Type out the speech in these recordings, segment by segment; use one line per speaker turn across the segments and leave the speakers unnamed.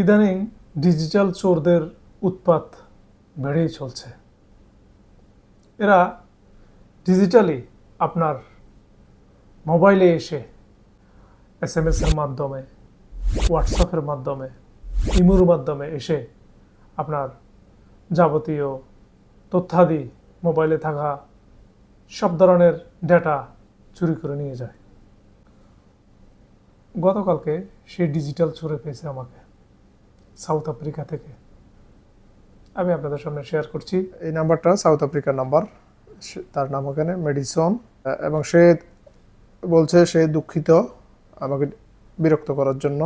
ইদানিং ডিজিটাল চোরদের উৎপাত বেড়েই চলছে। এরা ডিজিটালি আপনার মোবাইলে এসে এসএমএস এর মাধ্যমে, হোয়াটসঅ্যাপের মাধ্যমে, ইমোর মাধ্যমে এসে আপনার যাবতীয় তথ্যাদি, মোবাইলে থাকা সব ধরনের ডেটা চুরি করে নিয়ে যায়। গতকালকে সে ডিজিটাল চোরে পেয়েছে আমাকে সাউথ আফ্রিকা থেকে। আমি আপনাদের সামনে শেয়ার করছি।
এই নাম্বারটা সাউথ আফ্রিকার নাম্বার, তার নাম ওখানে মেডিসন, এবং সে বলছে সে দুঃখিত আমাকে বিরক্ত করার জন্য।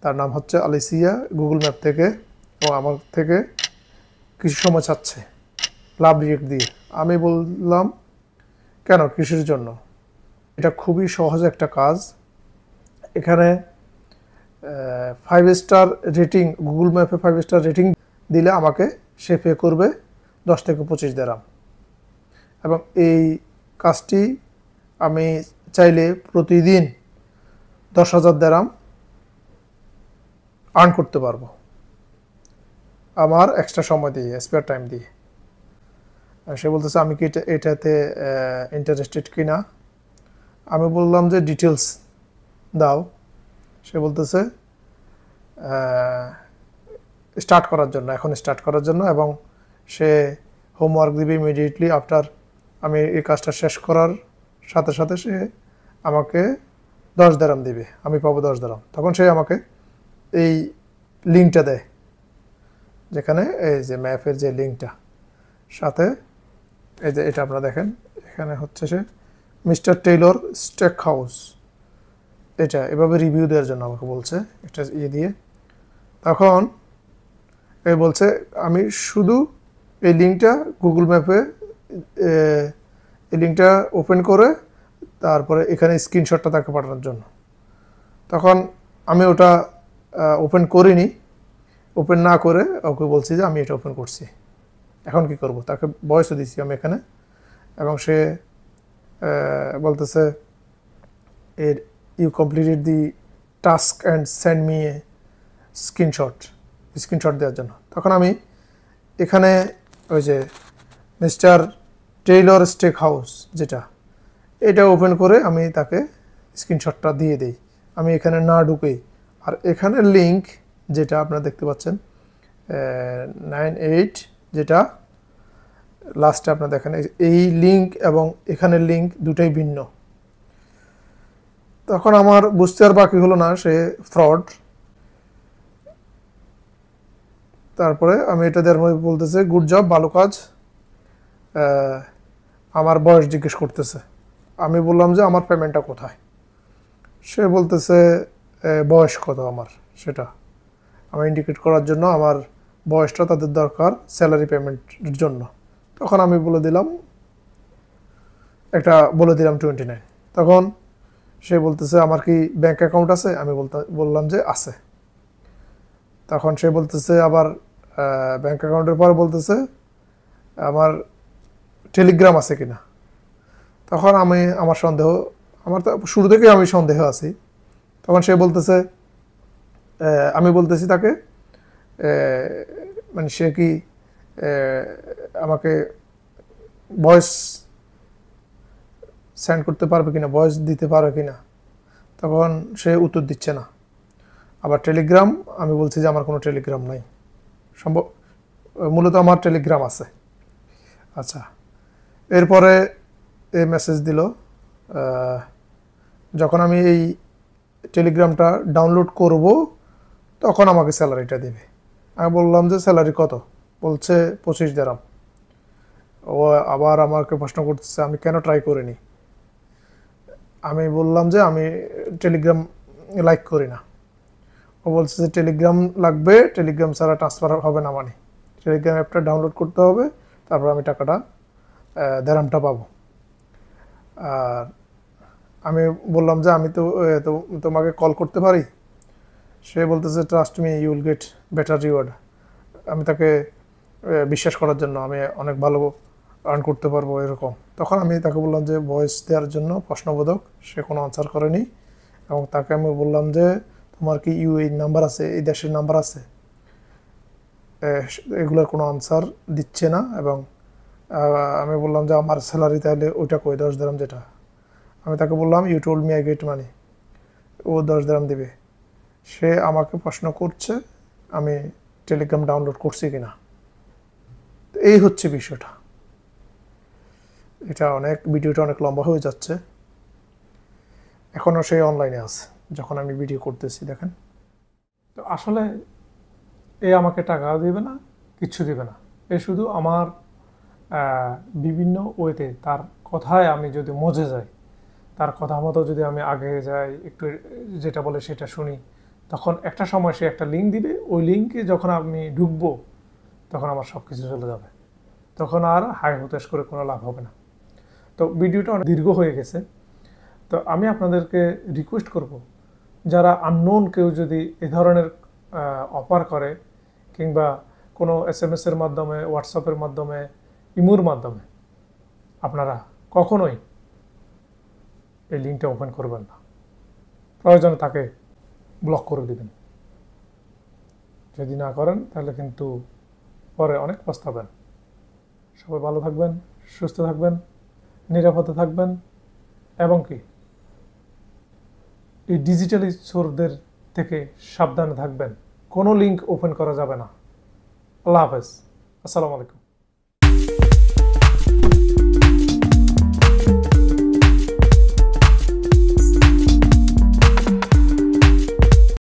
তার নাম হচ্ছে আলিসিয়া, গুগল ম্যাপ থেকে, এবং আমার থেকে কিছু সময় চাচ্ছে লাভ রিয়েক্ট দিয়ে। আমি বললাম কেন, কিসের জন্য? এটা খুবই সহজ একটা কাজ। এখানে 5 স্টার রেটিং, গুগল ম্যাপে 5 স্টার রেটিং দিলে আমাকে সে পে করবে 10 থেকে 25 দিরহাম। এবং এই কাজটি আমি চাইলে প্রতিদিন 10,000 দিরহাম আর্ন করতে পারবো আমার এক্সট্রা সময় দিয়ে, স্পেয়ার টাইম দিয়ে। সে বলতেছে আমি কি এটাতে ইন্টারেস্টেড কিনা। আমি বললাম যে ডিটেলস দাও। সে বলতেছে স্টার্ট করার জন্য, এখন স্টার্ট করার জন্য, এবং সে হোমওয়ার্ক দিবে ইমিডিয়েটলি আফটার আমি এই কাজটা শেষ করার সাথে সাথে সে আমাকে 10 দিরহাম দিবে, আমি পাবো 10 দিরহাম। তখন সে আমাকে এই লিঙ্কটা দেয়, যেখানে এই যে ম্যাপের যে লিঙ্কটা সাথে, এই যে এটা আপনারা দেখেন, এখানে হচ্ছে সে মিস্টার টেইলর স্টেক হাউস, এটা এভাবে রিভিউ দেওয়ার জন্য আমাকে বলছে, এটা দিয়ে। তখন এই বলছে আমি শুধু এই লিঙ্কটা গুগল ম্যাপে এই লিঙ্কটা ওপেন করে তারপরে এখানে স্ক্রিনশটটা তাকে পাঠানোর জন্য। তখন আমি ওটা ওপেন করিনি। ওপেন না করে ওকে বলছি যে আমি এটা ওপেন করছি, এখন কি করব। তাকে ভয়েসও দিচ্ছি আমি এখানে, এবং সে বলতেছে are you completed the task and send me a screenshot দেওয়ার জন্য। তখন আমি এখানে ওই যে মিস্টার টেইলর স্টেক হাউস যেটা, এটা ওপেন করে আমি তাকে স্ক্রিনশটটা দিয়ে দিই, আমি এখানে না ঢুকেই। আর এখানে লিঙ্ক যেটা আপনারা দেখতে পাচ্ছেন 98, যেটা লাস্টে আপনারা দেখেন, এই লিঙ্ক এবং এখানের লিঙ্ক দুটোই ভিন্ন। তখন আমার বুঝতে আর বাকি হলো না সে ফ্রড। তারপরে আমি এটা দেওয়ার মধ্যে বলতেছে গুড জব, ভালো কাজ। আমার বয়স জিজ্ঞেস করতেছে। আমি বললাম যে আমার পেমেন্টটা কোথায়। সে বলতেছে বয়স কত আমার, সেটা আমি ইন্ডিকেট করার জন্য আমার বয়সটা তাদের দরকার স্যালারি পেমেন্টের জন্য। তখন আমি বলে দিলাম 29। তখন সে বলতেছে আমার কি ব্যাংক অ্যাকাউন্ট আছে? আমি বললাম যে আছে। তখন সে বলতেছে আবার ব্যাংক অ্যাকাউন্টের পর বলতেছে আমার টেলিগ্রাম আছে কিনা। তখন আমার সন্দেহ, আমার তো শুরু থেকেই আমি সন্দেহ আছি। তখন সে বলতেছে, আমি বলতেছি তাকে মানে সে কি আমাকে ভয়েস সেন্ড করতে পারবে কিনা, ভয়েস দিতে পারবে কিনা। তখন সে উত্তর দিচ্ছে না। আবার টেলিগ্রাম, আমি বলছি যে আমার কোনো টেলিগ্রাম নাই, মূলত আমার টেলিগ্রাম আছে। আচ্ছা, এরপরে এই মেসেজ দিল, যখন আমি এই টেলিগ্রামটা ডাউনলোড করব তখন আমাকে স্যালারিটা দেবে। আমি বললাম যে স্যালারি কত? বলছে 25 দিরহাম। ও আবার আমাকে প্রশ্ন করতেছে আমি কেন ট্রাই করিনি। আমি বললাম যে আমি টেলিগ্রাম লাইক করি না। ও বলছে যে টেলিগ্রাম লাগবে, টেলিগ্রাম ছাড়া ট্রান্সফার হবে না, মানে টেলিগ্রাম অ্যাপটা ডাউনলোড করতে হবে, তারপর আমি টাকাটা দিরহামটা পাবো। আর আমি বললাম যে আমি তো তোমাকে কল করতে পারি। সে বলতেছে trust me you will get better reward. আমি তাকে বিশ্বাস করার জন্য আমি অনেক ভালো আর্ন করতে পারবো এরকম। তখন আমি তাকে বললাম যে ভয়েস দেওয়ার জন্য প্রশ্নবোধক, সে কোনো আনসার করেনি। এবং তাকে আমি বললাম যে হোমওয়ার্কে ইউএই নাম্বার আছে, এই দেশের নাম্বার আছে, এগুলোর কোনো আনসার দিচ্ছে না। এবং আমি বললাম যে আমার স্যালারি তাহলে ওইটা কই 10 দিরহাম যেটা, আমি তাকে বললাম you told me I get money, ও 10 দিরহাম দিবে। সে আমাকে প্রশ্ন করছে আমি টেলিগ্রাম ডাউনলোড করছি কিনা। এই হচ্ছে বিষয়টা। এটা ভিডিওটা অনেক লম্বা হয়ে যাচ্ছে। এখনও সে অনলাইনে আছে যখন আমি ভিডিও করতেছি, দেখেন।
তো আসলে এ আমাকে টাকা দিবে না, কিচ্ছু দিবে না। এ শুধু আমার বিভিন্ন ওয়েতে তার কথায় আমি যদি মজে যাই, তার কথা মতো যদি আমি আগে যাই, একটু যেটা বলে সেটা শুনি, তখন একটা সময় সে একটা লিঙ্ক দিবে, ওই লিঙ্কে যখন আমি ঢুকবো তখন আমার সব কিছু চলে যাবে, তখন আর হাই হুতাশ করে কোনো লাভ হবে না। তো ভিডিওটা অনেক দীর্ঘ হয়ে গেছে। তো আমি আপনাদেরকে রিকোয়েস্ট করব, যারা আননোন কেউ যদি এ ধরনের অফার করে কিংবা কোনো SMS-এর মাধ্যমে, হোয়াটসঅ্যাপের মাধ্যমে, ইমোর মাধ্যমে, আপনারা কখনোই এই লিঙ্কটা ওপেন করবেন না। প্রয়োজনে তাকে ব্লক করে দিবেন। যদি না করেন তাহলে কিন্তু পরে অনেক পস্তাবেন। সবাই ভালো থাকবেন, সুস্থ থাকবেন, নিরাপদে থাকবেন এবং কি এই ডিজিটালি চোরদের থেকে সাবধানে থাকবেন। কোনো লিঙ্ক ওপেন করা যাবে না। আল্লাহ হাফেজ। আসসালামু আলাইকুম।